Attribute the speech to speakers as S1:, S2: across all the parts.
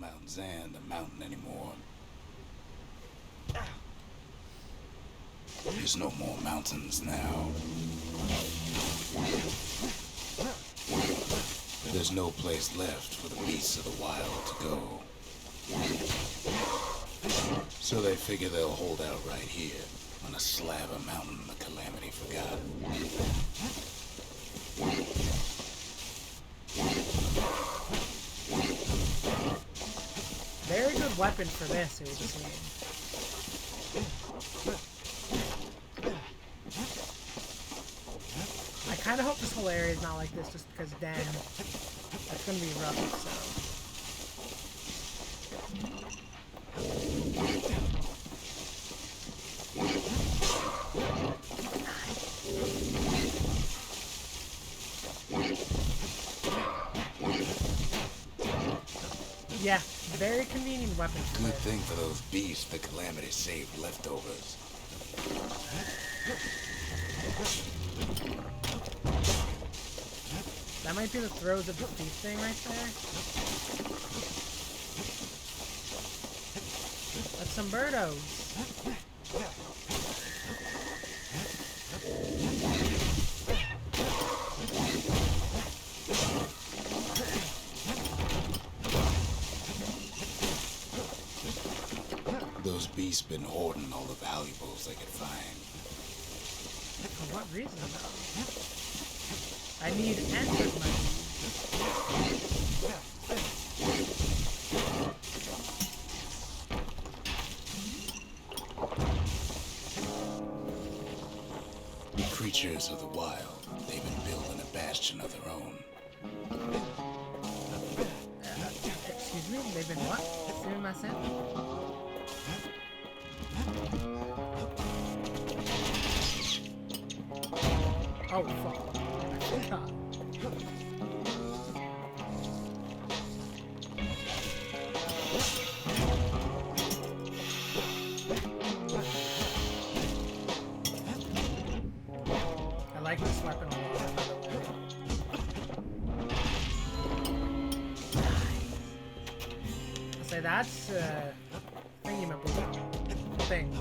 S1: Mount Zand a mountain anymore. There's no more mountains now. There's no place left for the beasts of the wild to go. So they figure they'll hold out right here on a slab of mountain the Calamity forgot.
S2: Very good weapon for this, it would seem. I kind of hope this whole area is not like this, just because then that's going to be rough, so. Yeah, very convenient weapon.
S1: Good thing for those beasts the Calamity saved leftovers.
S2: That might be the throws of defeat thing right there. That's some birdos.
S1: Those beasts been hoarding all the valuables they could find.
S2: For what reason, though? I need answers, my
S1: Creatures of the wild, they've been building a bastion of their own.
S2: Excuse me? They've been what? Excuse me, myself? Oh, fuck. I forgot. I like this weapon a lot, by the way. I'll say that's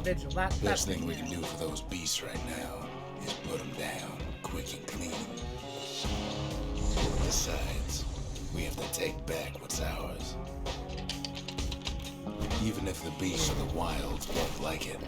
S2: vigil.
S1: Best thing we can do for those beasts right now is put them down quick and clean. Besides, we have to take back what's ours. Even if the beasts of the wilds won't like it.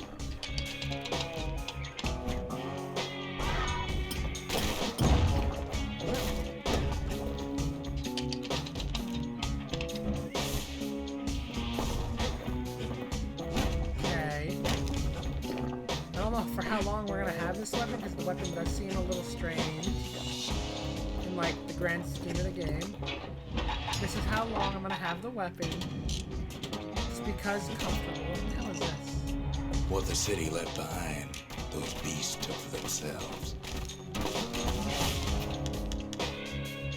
S2: For how long we're gonna have this weapon, because the weapon does seem a little strange in like the grand scheme of the game. This is how long I'm gonna have the weapon. Just because comfortable. What the hell is this?
S1: What the city left behind, those beasts took for themselves.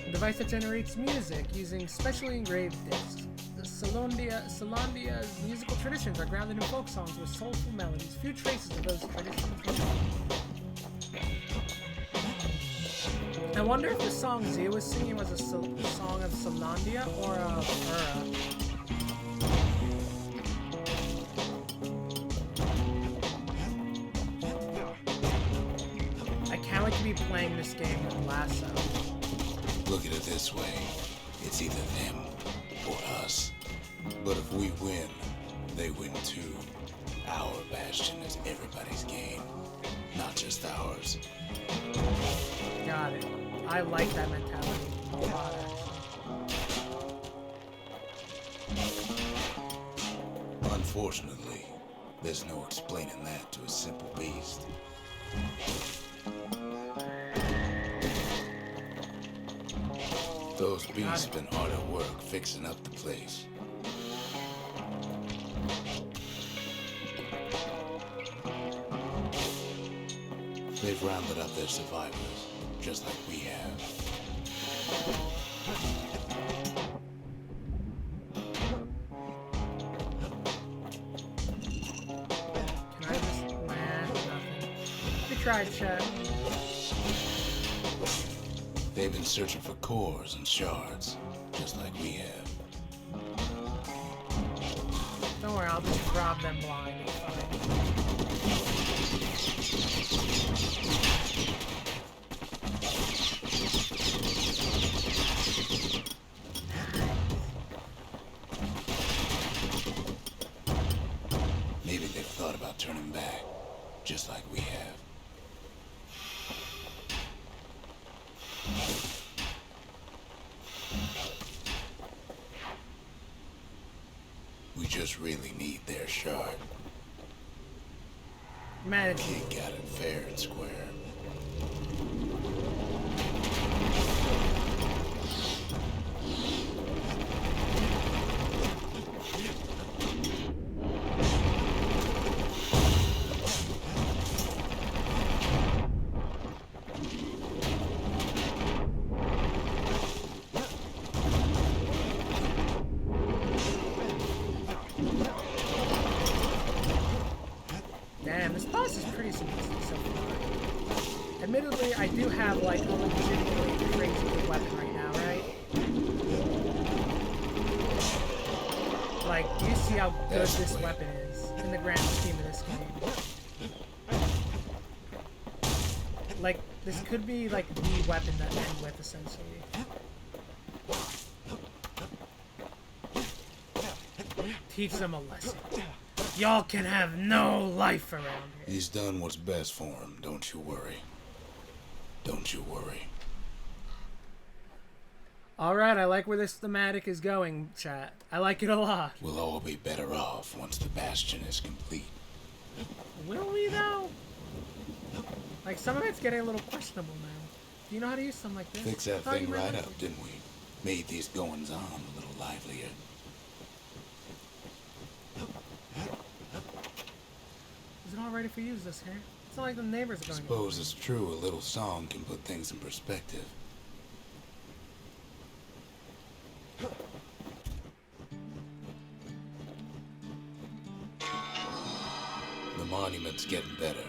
S2: A device that generates music using specially engraved discs. Solondia's musical traditions are grounded in folk songs with soulful melodies. Few traces of those traditions remain. I wonder if the song Zia was singing was a song of Solondia or of Ura. I can't wait to be playing this game with Lasso.
S1: Look at it this way. It's either them or us. But if we win, they win too. Our Bastion is everybody's game, not just ours.
S2: Got it. I like that mentality a lot, actually.
S1: Unfortunately, there's no explaining that to a simple beast. Those beasts been hard at work fixing up the place. They've rounded up their survivors, just like we have.
S2: Can I just... Nah, nothing. We tried, chat.
S1: They've been searching for cores and shards, just like we have.
S2: I'll just rob them blind. It's fine.
S1: Maybe they've thought about turning back, just like we have. We just really need their shard.
S2: Man, it's
S1: King got it fair and square.
S2: damn, this boss is pretty simplistic so far. Admittedly, I do have like a legitimately crazy good weapon right now, right? Like, do you see how good this weapon is in the grand scheme of this game? Like, this could be like the weapon that I end with, essentially. Teach them a lesson. Y'all can have no life around here.
S1: He's done what's best for him, don't you worry. Don't you worry.
S2: Alright, I like where this thematic is going, chat. I like it a lot.
S1: We'll all be better off once the Bastion is complete.
S2: Will we, though? Like, some of it's getting a little questionable now. Do you know how to use something like this?
S1: Fix that
S2: I thought
S1: thing
S2: you might
S1: right
S2: like
S1: up,
S2: it.
S1: didn't we? Made these goings-on a little livelier.
S2: Is it alright if we use this here? It's not like the neighbors are going
S1: Suppose it's true, a little song can put things in perspective. The monument's getting better.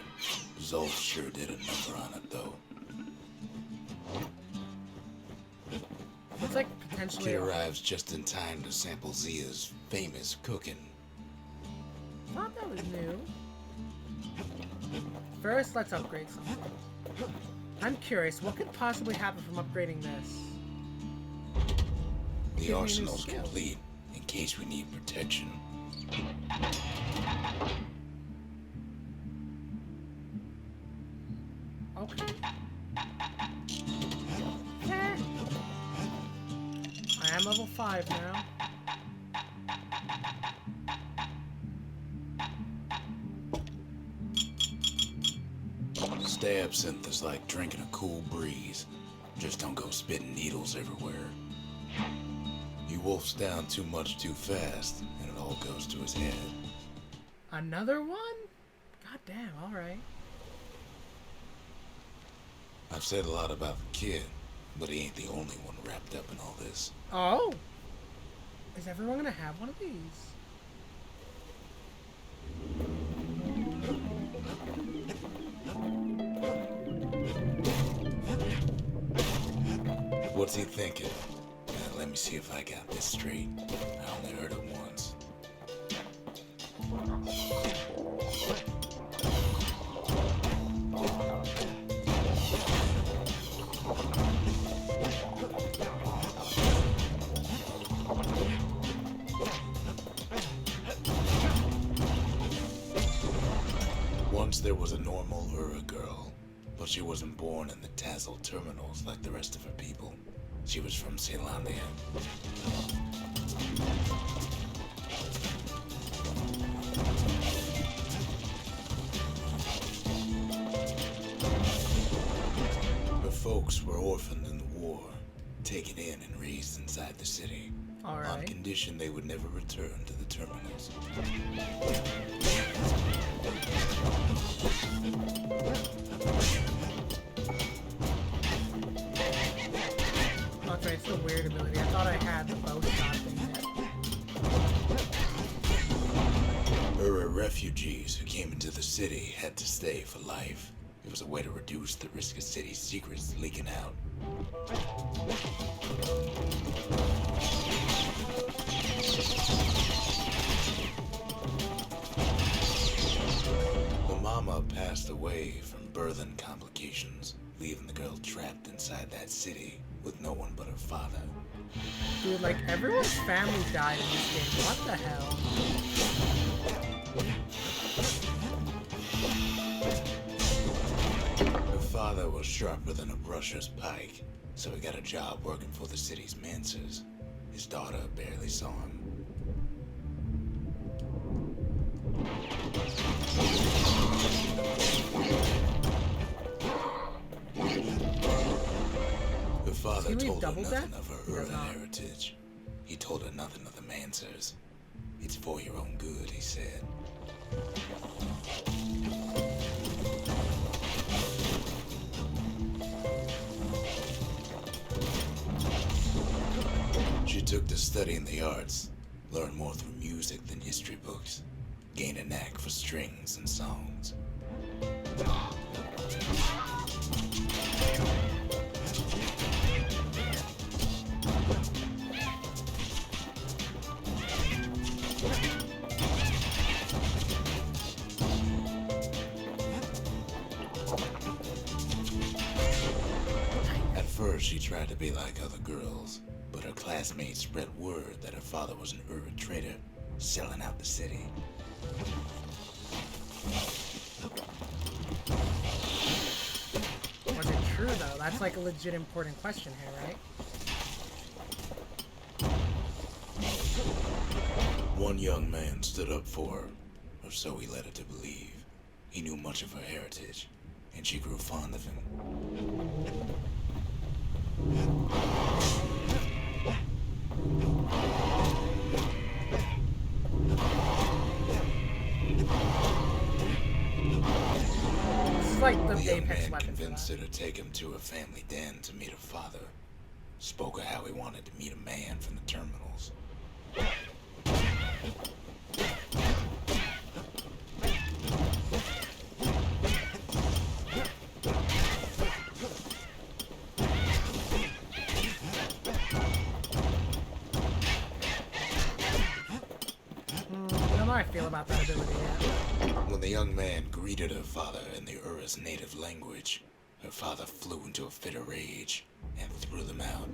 S1: Zolf sure did a number on it, though.
S2: It's like potentially...
S1: Kid arrives just in time to sample Zia's famous cooking.
S2: I thought that was new. First, let's upgrade something. I'm curious, what could possibly happen from upgrading this?
S1: The
S2: Give me a new
S1: arsenal's
S2: skill.
S1: complete, in case we need protection.
S2: Okay. Eh. I am level 5 now.
S1: Stay absinthe is like drinking a cool breeze. Just don't go spitting needles everywhere. He wolfs down too much too fast, and it all goes to his head.
S2: Another one? God damn, alright.
S1: I've said a lot about the kid, but he ain't the only one wrapped up in all this.
S2: Oh! Is everyone gonna have one of these?
S1: What's he thinking? Let me see if I got this straight. I only heard it once. Once there was a normal Ura girl, but she wasn't born in the Tassel terminals like the rest of her people. She was from Ceylondia. Her folks were orphaned in the war, taken in and raised inside the city, on
S2: Alright.
S1: condition they would never return to the terminals.
S2: Oh, that's right, it's the weird ability. I thought I had the bow shot thing yet.
S1: Ura refugees who came into the city had to stay for life. It was a way to reduce the risk of city secrets leaking out. passed away from birthing complications, leaving the girl trapped inside that city with no one but her father.
S2: Dude, like, everyone's family died in this game. What the hell?
S1: Her father was sharper than a brusher's pike, so he got a job working for the city's mancers. His daughter barely saw him. Her father told her nothing of her early heritage. He told her nothing of the mancers. It's for your own good, he said. She took to studying the arts, learned more through music than history books, gained a knack for strings and songs. At first, she tried to be like other girls, but her classmates spread word that her father was an urban trader, selling out the city.
S2: Was it true, though? That's like a legit important question here, right?
S1: One young man stood up for her, or so he led her to believe. He knew much of her heritage, and she grew fond of him.
S2: This is like the
S1: The young
S2: apex
S1: man
S2: weapon for
S1: convinced
S2: that.
S1: her to take him to a family den to meet her father. Spoke of how he wanted to meet a man from the terminals.
S2: I don't know how I feel about that ability yet.
S1: When the young man greeted her father in the Ura's native language, her father flew into a fit of rage and threw them out.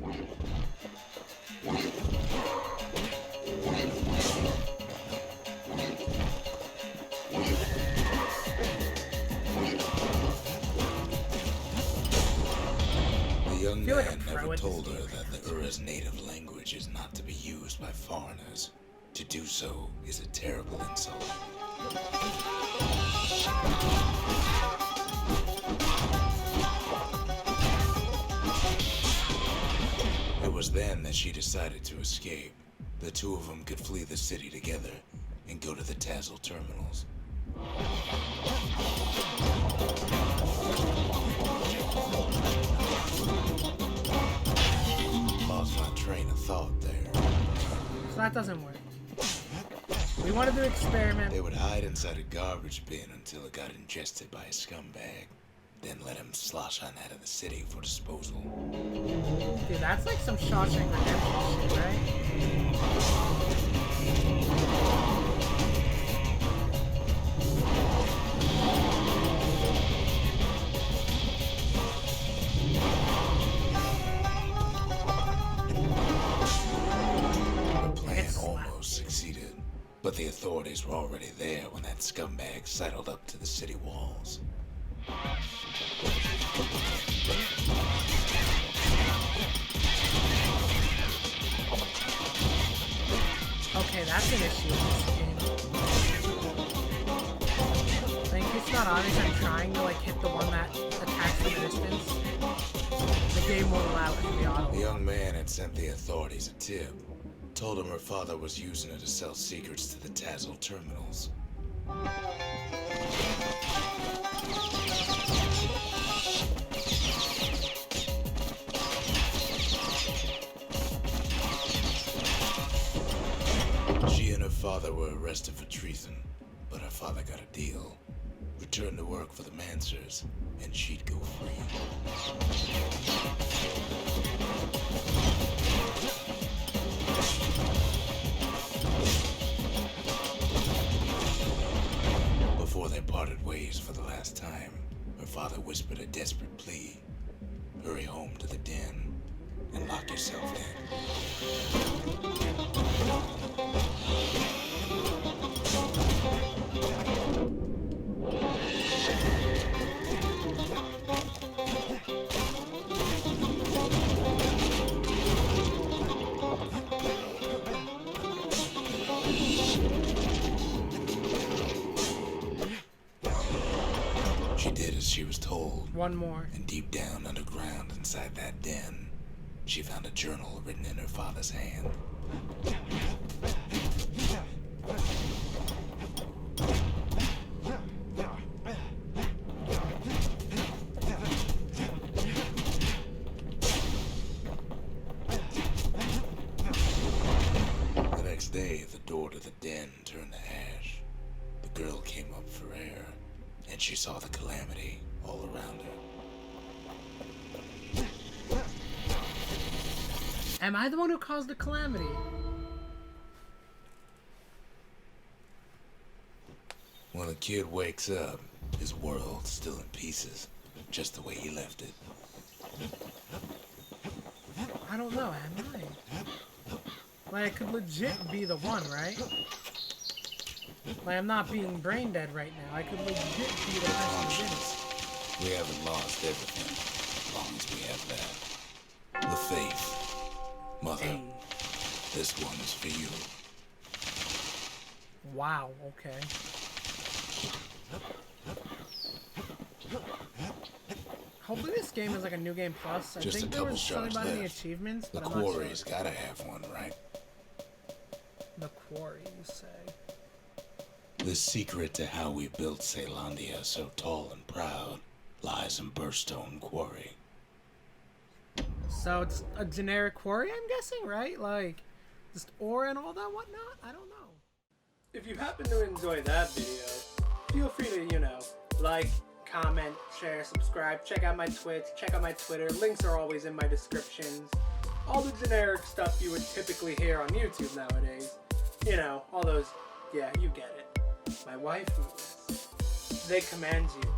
S1: The young
S2: feel like
S1: man
S2: a pro
S1: never
S2: at this
S1: told her
S2: game.
S1: that the Ura's native language is not to be used by foreigners. To do so is a terrible insult. It was then that she decided to escape. The two of them could flee the city together and go to the Tassel terminals. Lost my train of thought there.
S2: So that doesn't work. We wanted to experiment.
S1: They would hide inside a garbage bin until it got ingested by a scumbag, then let him slosh on out of the city for disposal.
S2: Dude, that's like some Shawshank Redemption shit, right?
S1: The plan almost succeeded, but the authorities were already there when that scumbag sidled up to the city walls.
S2: Okay, that's an issue in this game. I think it's not obvious I'm trying to like hit the one that attacks from a distance. The game won't allow it to be auto.
S1: The young man had sent the authorities a tip. Told him her father was using her to sell secrets to the Tassel terminals. She and her father were arrested for treason, but her father got a deal. Returned to work for the Mancers, and she'd go free. Before they parted ways for the last last time, her father whispered a desperate plea. Hurry home to the den and lock yourself in. She did as she was told.
S2: One more.
S1: And deep down underground inside that den, she found a journal written in her father's hand. The next day, the door to the den turned to ash. The girl came up for air, and she saw the calamity all around her.
S2: Am I the one who caused the calamity?
S1: When a kid wakes up, his world's still in pieces, just the way he left it.
S2: I don't know, am I? Like, I could legit be the one, right? Like, I'm not being brain dead right now. I could legit be the person who did it.
S1: We haven't lost everything, as long as we have that. The faith. Mother,
S2: Hey.
S1: this one's for you.
S2: Wow, okay. Hopefully this game is like a new game plus. I
S1: Just
S2: think
S1: a
S2: there
S1: couple
S2: was something
S1: stars
S2: about any
S1: left.
S2: achievements,
S1: The
S2: but I'm not sure.
S1: quarry's gotta have one, right?
S2: The quarry, you say?
S1: The secret to how we built Caelandia so tall and proud lies in Burstone Quarry.
S2: So it's a generic quarry, I'm guessing, right? Like, just ore and all that whatnot? I don't know. If you happen to enjoy that video, feel free to, like, comment, share, subscribe, check out my Twitch, check out my Twitter. Links are always in my descriptions. All the generic stuff you would typically hear on YouTube nowadays. All those, yeah, you get it. My waifu, they command you